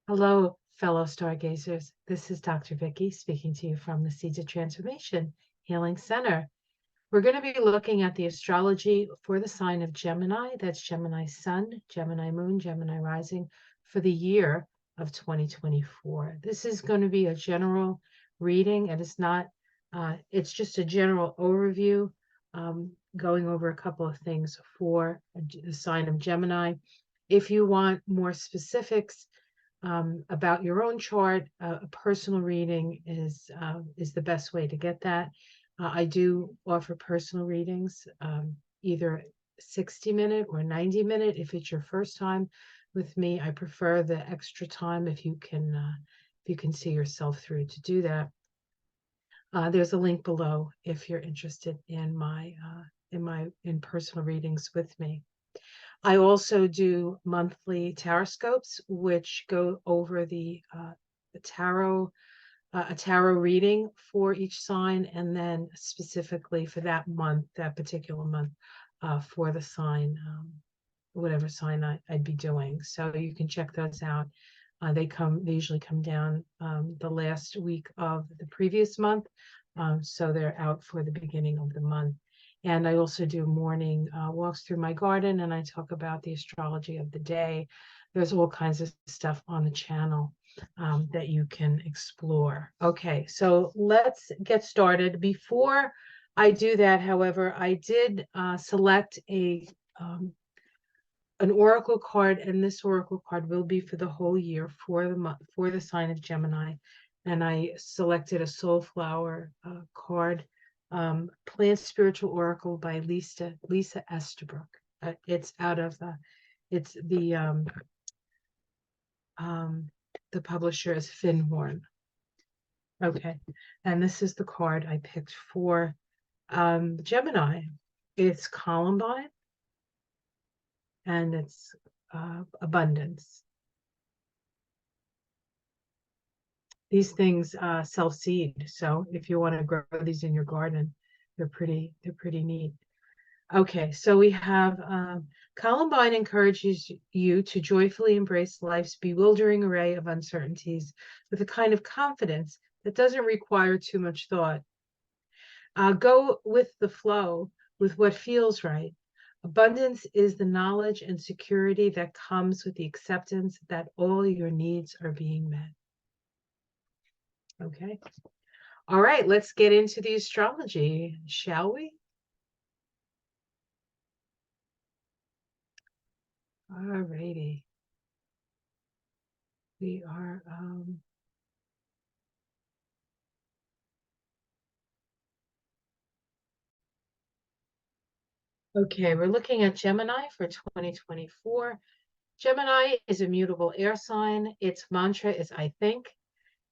Hello, fellow stargazers. This is Dr. Vicky speaking to you from the Seeds of Transformation Healing Center. We're going to be looking at the astrology for the sign of Gemini. That's Gemini Sun, Gemini Moon, Gemini Rising for the year of 2024. This is going to be a general reading, and it's just a general overview, going over a couple of things for the sign of Gemini. If you want more specifics, about your own chart, a personal reading is the best way to get that. I do offer personal readings, either 60-minute or 90-minute. If it's your first time with me, I prefer the extra time if you can see yourself through to do that. There's a link below if you're interested in in personal readings with me. I also do monthly taroscopes, which go over the tarot, a tarot reading for each sign, and then specifically for that month, that particular month, for the sign, whatever sign I'd be doing. So you can check those out. They usually come down the last week of the previous month, so they're out for the beginning of the month. And I also do morning walks through my garden, and I talk about the astrology of the day. There's all kinds of stuff on the channel that you can explore. Okay, so let's get started. Before I do that, however, I did select an oracle card, and this oracle card will be for the whole year for the month, for the sign of Gemini. And I selected a Soulflower card, Plant Spiritual Oracle by Lisa Estabrook. It's out of it's the publisher is Finhorn. Okay, and this is the card I picked for Gemini. It's Columbine, and it's abundance. These things self-seed, so if you want to grow these in your garden, they're pretty neat. Okay, so we have Columbine encourages you to joyfully embrace life's bewildering array of uncertainties with a kind of confidence that doesn't require too much thought. Go with the flow, with what feels right. Abundance is the knowledge and security that comes with the acceptance that all your needs are being met. Okay. All right, let's get into the astrology, shall we? All righty. We are okay, we're looking at Gemini for 2024. Gemini is a mutable air sign. Its mantra is I think,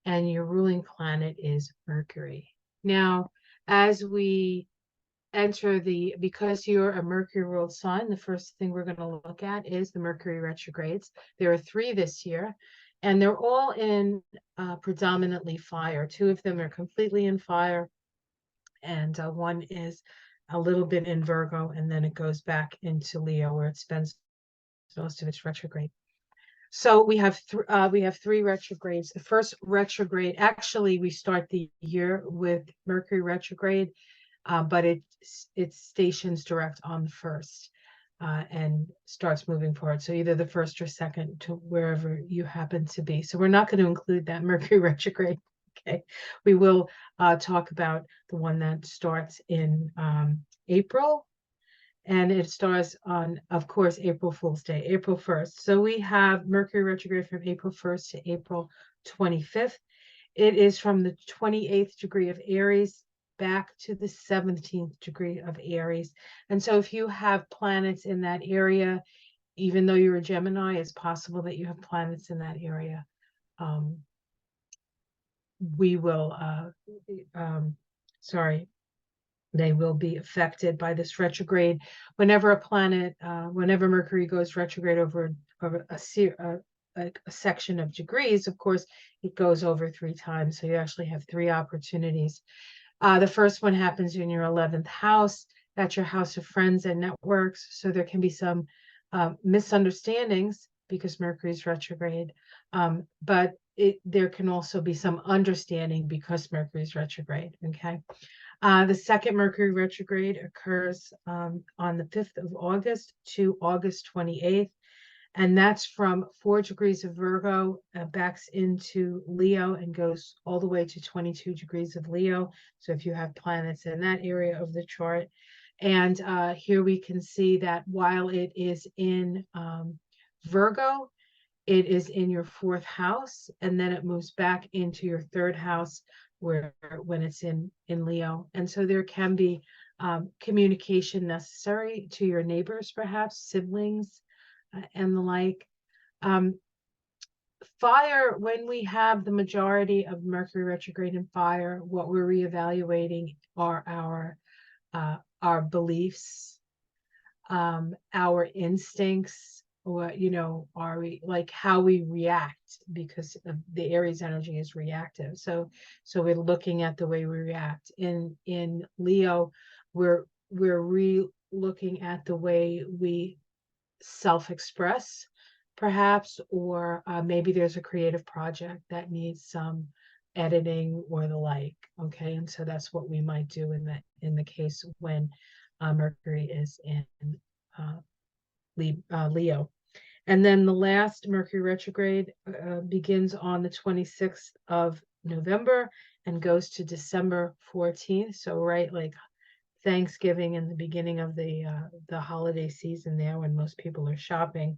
and your ruling planet is Mercury. Now, as we enter because you're a Mercury ruled sign, the first thing we're going to look at is the Mercury retrogrades. There are 3 this year, and they're all in predominantly fire. 2 of them are completely in fire, and one is a little bit in Virgo, and then it goes back into Leo, where it spends most of its retrograde. So we have 3 retrogrades. The first retrograde, actually, we start the year with Mercury retrograde, but it stations direct on the 1st and starts moving forward. So either the 1st or 2nd to wherever you happen to be. So we're not going to include that Mercury retrograde. Okay, we will talk about the one that starts in April, and it starts on, of course, April Fool's Day, April 1st. So we have Mercury retrograde from April 1st to April 25th. It is from the 28th degree of Aries back to the 17th degree of Aries. And so if you have planets in that area, even though you're a Gemini, it's possible that you have planets in that area. They will be affected by this retrograde. Whenever whenever Mercury goes retrograde over a section of degrees, of course, it goes over 3 times. So you actually have 3 opportunities. The first one happens in your 11th house. That's your house of friends and networks. So there can be some misunderstandings because Mercury is retrograde. But there can also be some understanding because Mercury is retrograde. Okay. The second Mercury retrograde occurs on the 5th of August to August 28th. And that's from 4 degrees of Virgo, backs into Leo and goes all the way to 22 degrees of Leo. So if you have planets in that area of the chart. And here we can see that while it is in Virgo, it is in your 4th house, and then it moves back into your 3rd house where when it's in Leo. And so there can be communication necessary to your neighbors, perhaps siblings, and the like. Fire, when we have the majority of Mercury retrograde in fire, what we're reevaluating are our beliefs, our instincts, or are we like how we react, because the Aries energy is reactive. So we're looking at the way we react. In Leo, we're looking at the way we self-express, perhaps, or maybe there's a creative project that needs some editing or the like. Okay, and so that's what we might do in the case when Mercury is in Leo. And then the last Mercury retrograde begins on the 26th of November and goes to December 14th. So right, like Thanksgiving and the beginning of the holiday season there, when most people are shopping.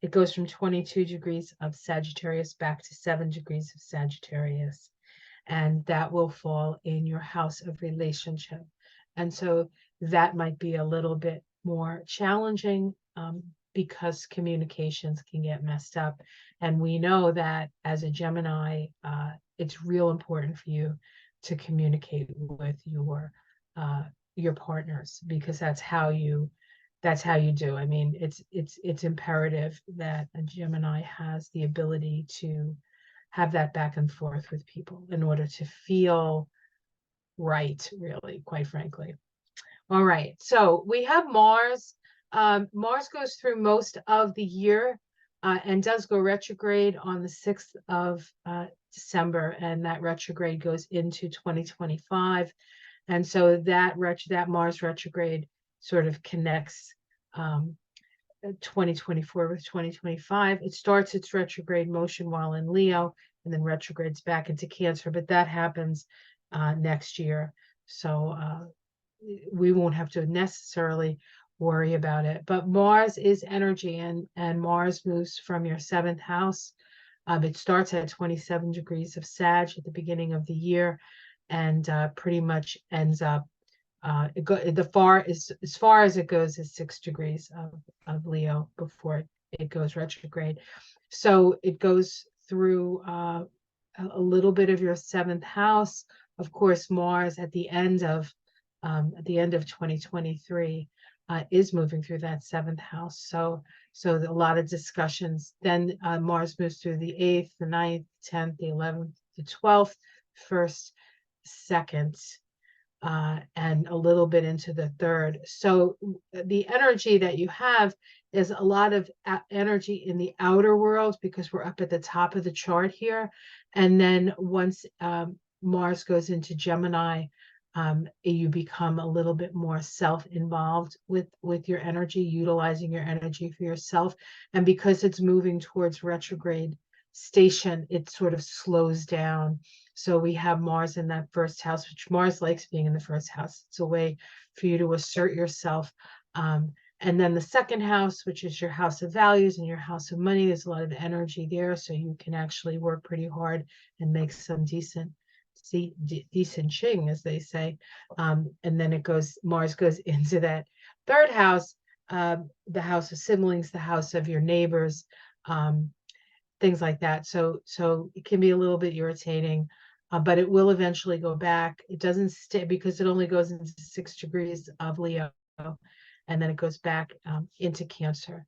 It goes from 22 degrees of Sagittarius back to 7 degrees of Sagittarius. And that will fall in your house of relationship. And so that might be a little bit more challenging because communications can get messed up. And we know that as a Gemini, it's real important for you to communicate with your partners, because that's how you do. I mean, it's imperative that a Gemini has the ability to have that back and forth with people in order to feel right, really, quite frankly. All right, so we have Mars. Mars goes through most of the year and does go retrograde on the 6th of December, and that retrograde goes into 2025. And so that Mars retrograde sort of connects 2024 with 2025. It starts its retrograde motion while in Leo and then retrogrades back into Cancer, but that happens next year. So we won't have to necessarily worry about it. But Mars is energy, and Mars moves from your 7th house. It starts at 27 degrees of Sag at the beginning of the year, and pretty much ends up as far as it goes is 6 degrees of Leo before it goes retrograde. So it goes through a little bit of your 7th house. Of course, Mars at the end of 2023 is moving through that 7th house. So a lot of discussions. Then Mars moves through the 8th, the 9th, 10th, the 11th, the 12th, 1st, 2nd, and a little bit into the 3rd. So the energy that you have is a lot of energy in the outer world, because we're up at the top of the chart here. And then once Mars goes into Gemini, you become a little bit more self-involved with your energy, utilizing your energy for yourself. And because it's moving towards retrograde station, it sort of slows down. So we have Mars in that 1st house, which Mars likes being in the 1st house. It's a way for you to assert yourself. And then the 2nd house, which is your house of values and your house of money, there's a lot of energy there. So you can actually work pretty hard and make some decent ching, as they say. And then Mars goes into that 3rd house, the house of siblings, the house of your neighbors, things like that. So it can be a little bit irritating, but it will eventually go back. It doesn't stay, because it only goes into 6 degrees of Leo, and then it goes back into Cancer.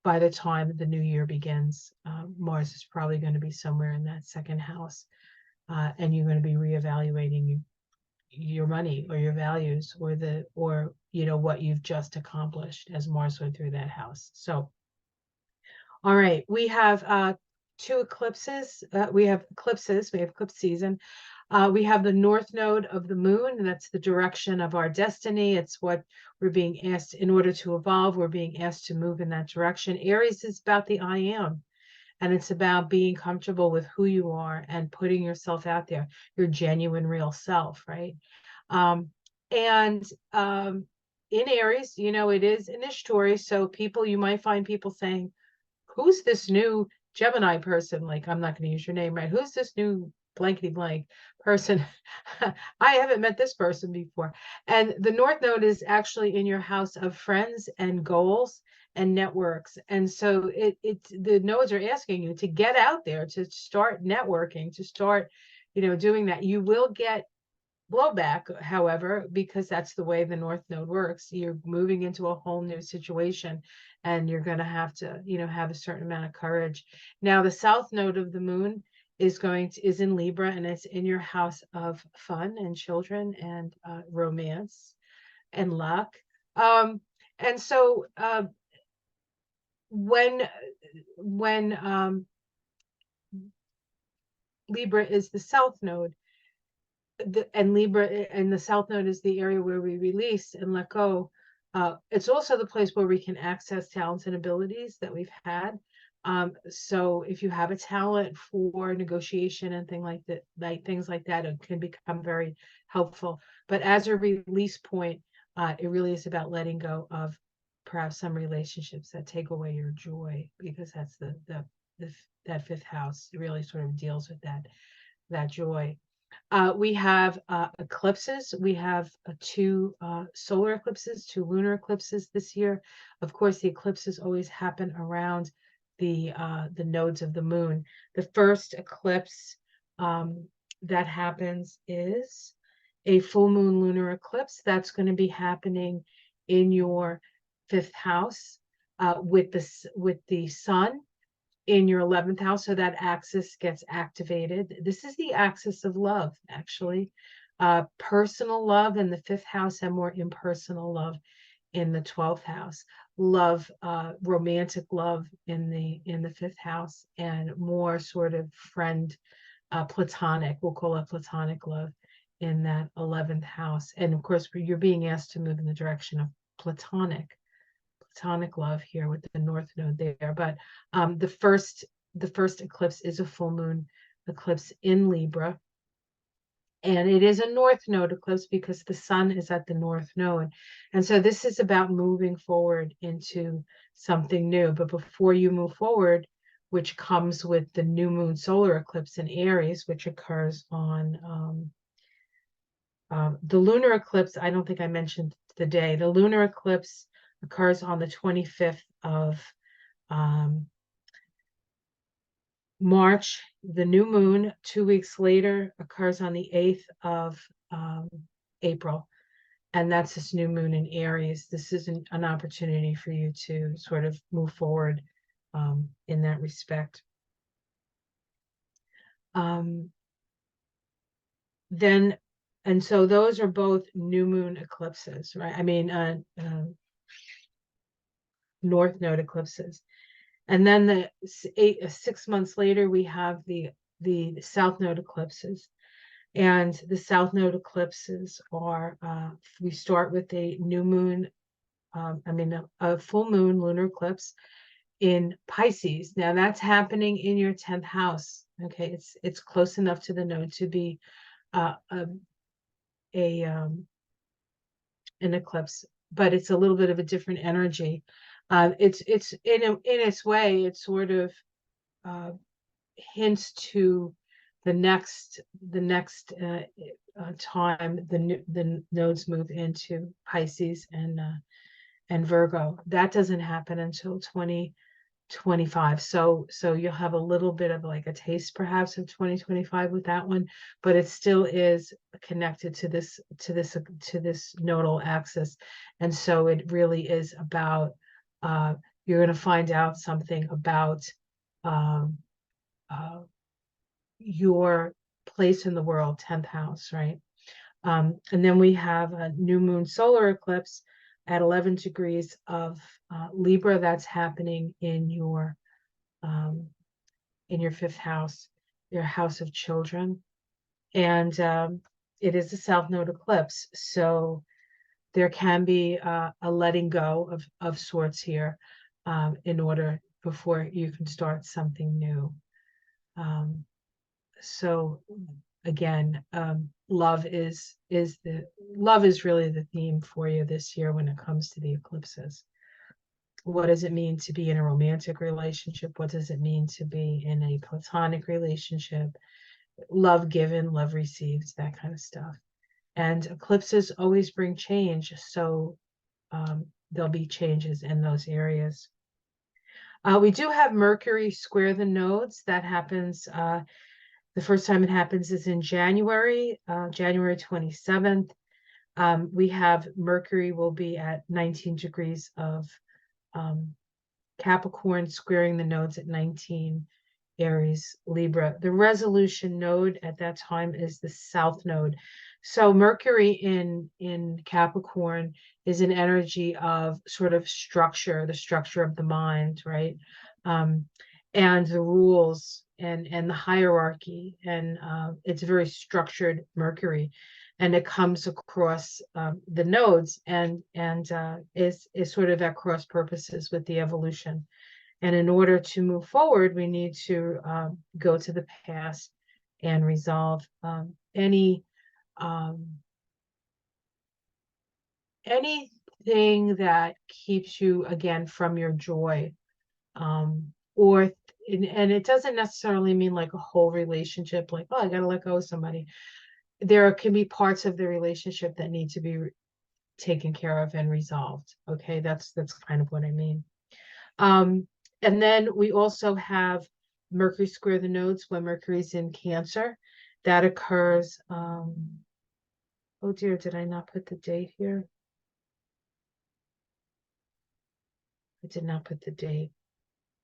By the time the new year begins, Mars is probably going to be somewhere in that 2nd house, and you're going to be reevaluating your money or your values, or what you've just accomplished as Mars went through that house. So All right, we have two eclipses. We have eclipses. We have eclipse season. We have the north node of the moon. That's the direction of our destiny. It's what we're being asked in order to evolve. We're being asked to move in that direction. Aries is about the I am, and it's about being comfortable with who you are and putting yourself out there, your genuine, real self, right? Um, and in Aries, you know, it is an Ishtori. So people, you might find people saying, who's this new Gemini person? Like, I'm not going to use your name, right? Who's this new blankety blank person? I haven't met this person before. And the North Node is actually in your house of friends and goals and networks. And so it's the nodes are asking you to get out there, to start networking, to start, you know, doing that. You will get blowback, however, because that's the way the North Node works. You're moving into a whole new situation and you're going to have to, you know, have a certain amount of courage. Now, the South Node of the moon is in Libra, and it's in your house of fun and children and romance and luck. Um, and so when Libra is the South Node, and Libra and the South Node is the area where we release and let go. It's also the place where we can access talents and abilities that we've had. So if you have a talent for negotiation and things like that, it can become very helpful. But as a release point, it really is about letting go of perhaps some relationships that take away your joy, because that's that fifth house really sort of deals with that joy. We have eclipses. We have two solar eclipses, two lunar eclipses this year. Of course, the eclipses always happen around the nodes of the moon. The first eclipse that happens is a full moon lunar eclipse. That's going to be happening in your fifth house with the sun in your 11th house, so that axis gets activated. This is the axis of love, actually. Personal love in the fifth house and more impersonal love in the 12th house. Love, romantic love in the fifth house, and more sort of friend, platonic, we'll call it platonic love in that 11th house. And of course, you're being asked to move in the direction of platonic love here with the North Node there. But the first eclipse is a full moon eclipse in Libra, and it is a North Node eclipse because the sun is at the North Node. And so this is about moving forward into something new. But before you move forward, which comes with the new moon solar eclipse in Aries, which occurs on the lunar eclipse, I don't think I mentioned the day. The lunar eclipse occurs on the 25th of March. The new moon 2 weeks later occurs on the 8th of April. And that's this new moon in Aries. This is an opportunity for you to sort of move forward in that respect. And so those are both new moon eclipses, right? I mean, North Node eclipses. And then 6 months later, we have the South Node eclipses. And the South Node eclipses are, we start with a new moon, a full moon lunar eclipse in Pisces. Now that's happening in your 10th house. Okay, it's close enough to the node to be an eclipse, but it's a little bit of a different energy. It's in its way, it sort of hints to the next time the nodes move into Pisces and Virgo. That doesn't happen until 2025. So you'll have a little bit of like a taste perhaps of 2025 with that one, but it still is connected to this nodal axis. And so it really is about you're going to find out something about your place in the world, 10th house, right? And then we have a new moon solar eclipse at 11 degrees of Libra. That's happening in your in your fifth house, your house of children. And it is a south node eclipse. So there can be a letting go of sorts here in order before you can start something new. So again, love is really the theme for you this year when it comes to the eclipses. What does it mean to be in a romantic relationship? What does it mean to be in a platonic relationship? Love given, love received, that kind of stuff. And eclipses always bring change, so there'll be changes in those areas. We do have Mercury square the nodes. That happens, the first time it happens is in January, January 27th. We have Mercury will be at 19 degrees of Capricorn, squaring the nodes at 19 Aries, Libra. The resolution node at that time is the south node. So Mercury in Capricorn is an energy of sort of structure, the structure of the mind, right? And the rules and the hierarchy, and it's very structured Mercury, and it comes across the nodes and is sort of at cross purposes with the evolution. And in order to move forward, we need to go to the past and resolve anything that keeps you, again, from your joy. And it doesn't necessarily mean like a whole relationship, like, oh, I got to let go of somebody. There can be parts of the relationship that need to be taken care of and resolved. Okay, that's kind of what I mean. And then we also have Mercury square the nodes when Mercury's in Cancer. That occurs, oh dear, did I not put the date here? I did not put the date.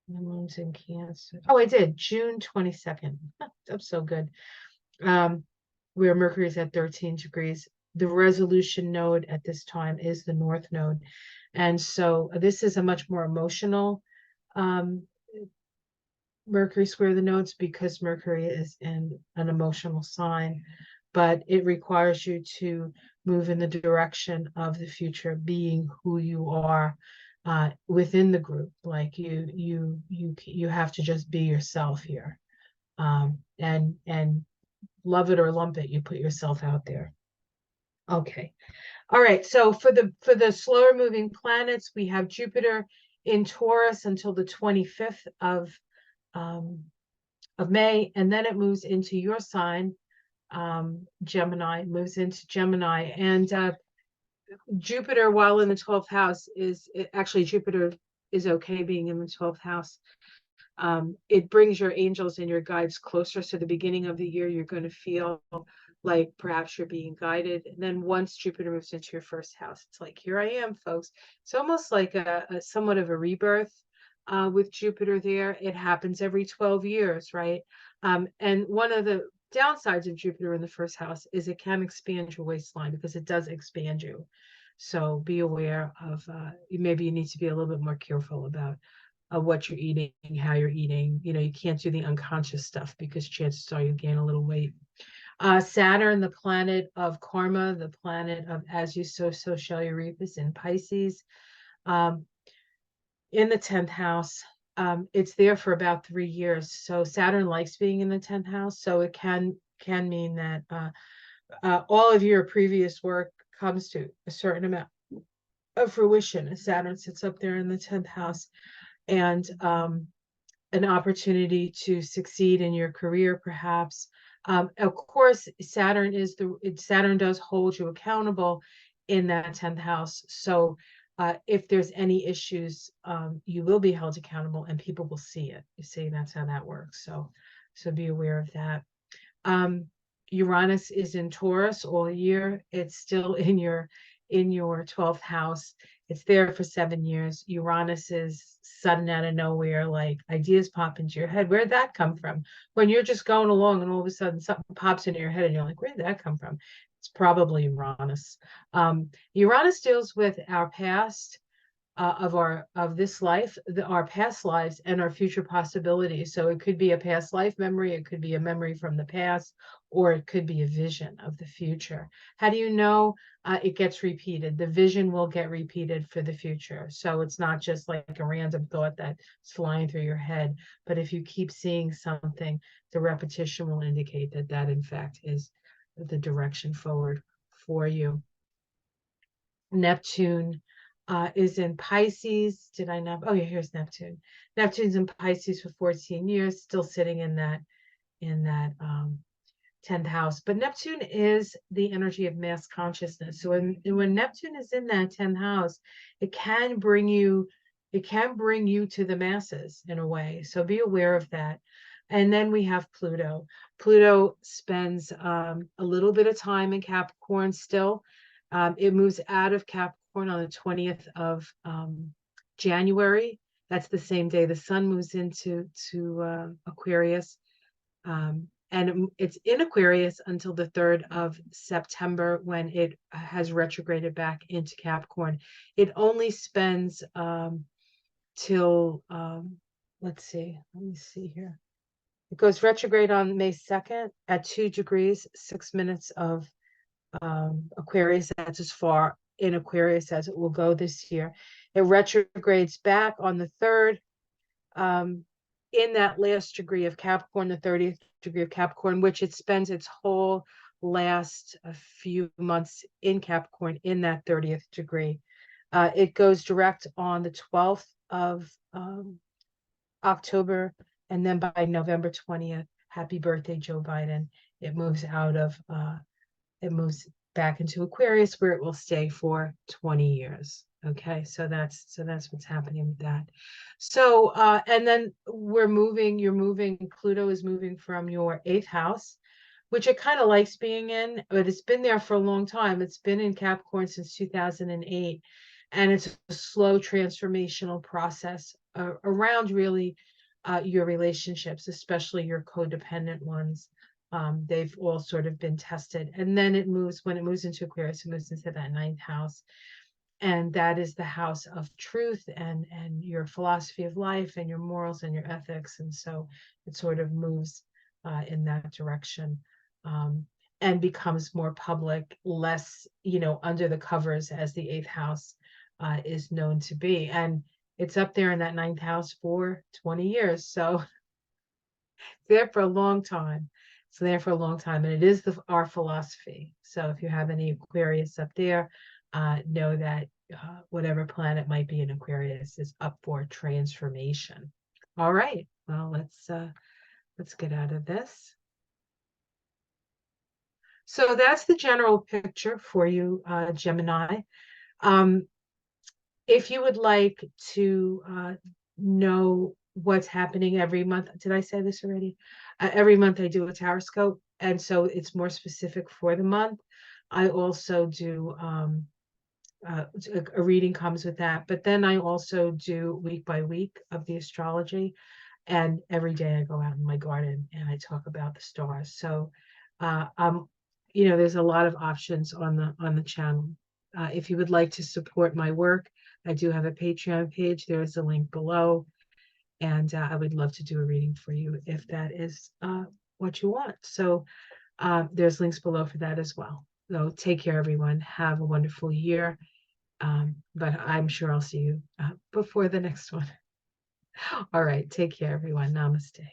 The moon's in Cancer. Oh, I did, June 22nd. That's so good. Where Mercury's at 13 degrees. The resolution node at this time is the north node. And so this is a much more emotional Mercury square the nodes, because Mercury is in an emotional sign, but it requires you to move in the direction of the future, being who you are within the group. Like you have to just be yourself here, and love it or lump it, you put yourself out there. Okay. All right. So for the slower moving planets, we have Jupiter in Taurus until the 25th of May, and then it moves into your sign, Gemini, moves into Gemini. And Jupiter, while in the 12th house, actually Jupiter is okay being in the 12th house. It brings your angels and your guides closer. So the beginning of the year, you're going to feel like perhaps you're being guided. And then once Jupiter moves into your first house, it's like, here I am, folks. It's almost like a somewhat of a rebirth with Jupiter there. It happens every 12 years, right? And one of the downsides of Jupiter in the first house is it can expand your waistline, because it does expand you. So be aware of, maybe you need to be a little bit more careful about what you're eating, how you're eating. You can't do the unconscious stuff, because chances are you gain a little weight. Saturn, the planet of karma, the planet of as you sow, so shall you reap, is in Pisces. In the 10th house, it's there for about 3 years. So Saturn likes being in the 10th house. So it can mean that all of your previous work comes to a certain amount of fruition as Saturn sits up there in the 10th house. And an opportunity to succeed in your career, perhaps. Of course, Saturn does hold you accountable in that 10th house. So if there's any issues, you will be held accountable and people will see it. You see, that's how that works. So be aware of that. Uranus is in Taurus all year. It's still in your 12th house. It's there for 7 years. Uranus is sudden out of nowhere, like ideas pop into your head. Where'd that come from? When you're just going along and all of a sudden something pops into your head and you're like, where'd that come from? It's probably Uranus. Uranus deals with our past, of this life, our past lives, and our future possibilities. So it could be a past life memory, it could be a memory from the past, or it could be a vision of the future. How do you know it gets repeated? The vision will get repeated for the future. So it's not just like a random thought that's flying through your head, but if you keep seeing something, the repetition will indicate that that in fact is the direction forward for you. Neptune is in Pisces. Did I not? Oh yeah, here's Neptune. Neptune's in Pisces for 14 years, still sitting in that 10th house. But Neptune is the energy of mass consciousness. So when Neptune is in that 10th house, it can bring you to the masses in a way. So be aware of that. And then we have Pluto. Pluto spends a little bit of time in Capricorn still. It moves out of Capricorn on the 20th of January. That's the same day the sun moves into Aquarius. And it's in Aquarius until the 3rd of September when it has retrograded back into Capricorn. It only spends till, let's see, let me see here. It goes retrograde on May 2nd at 2 degrees, 6 minutes of Aquarius. That's as far in Aquarius as it will go this year. It retrogrades back on the 3rd in that last degree of Capricorn, the 30th degree of Capricorn, which it spends its whole last few months in Capricorn in that 30th degree. It goes direct on the 12th of October, and then by November 20th, happy birthday, Joe Biden. It moves back into Aquarius where it will stay for 20 years. Okay, so that's what's happening with that. So and then you're moving, Pluto is moving from your 8th house, which it kind of likes being in, but it's been there for a long time. It's been in Capricorn since 2008, and it's a slow transformational process around really your relationships, especially your codependent ones. They've all sort of been tested. And then when it moves into Aquarius, it moves into that 9th house. And that is the house of truth and your philosophy of life and your morals and your ethics. And so it sort of moves in that direction and becomes more public, less, under the covers as the 8th house is known to be. And it's up there in that 9th house for 20 years. So it's there for a long time. It's there for a long time, and it is our philosophy. So if you have any Aquarius up there, know that whatever planet might be in Aquarius is up for transformation. All right, well, let's get out of this. So that's the general picture for you, Gemini. If you would like to know what's happening every month, did I say this already? Every month I do a taroscope, and so it's more specific for the month. I also do a reading comes with that, but then I also do week by week of the astrology, and every day I go out in my garden and I talk about the stars. So there's a lot of options on the channel. If you would like to support my work, I do have a Patreon page. There is a link below, and I would love to do a reading for you if that is what you want. So there's links below for that as well. So take care, everyone. Have a wonderful year. But I'm sure I'll see you before the next one. All right. Take care, everyone. Namaste.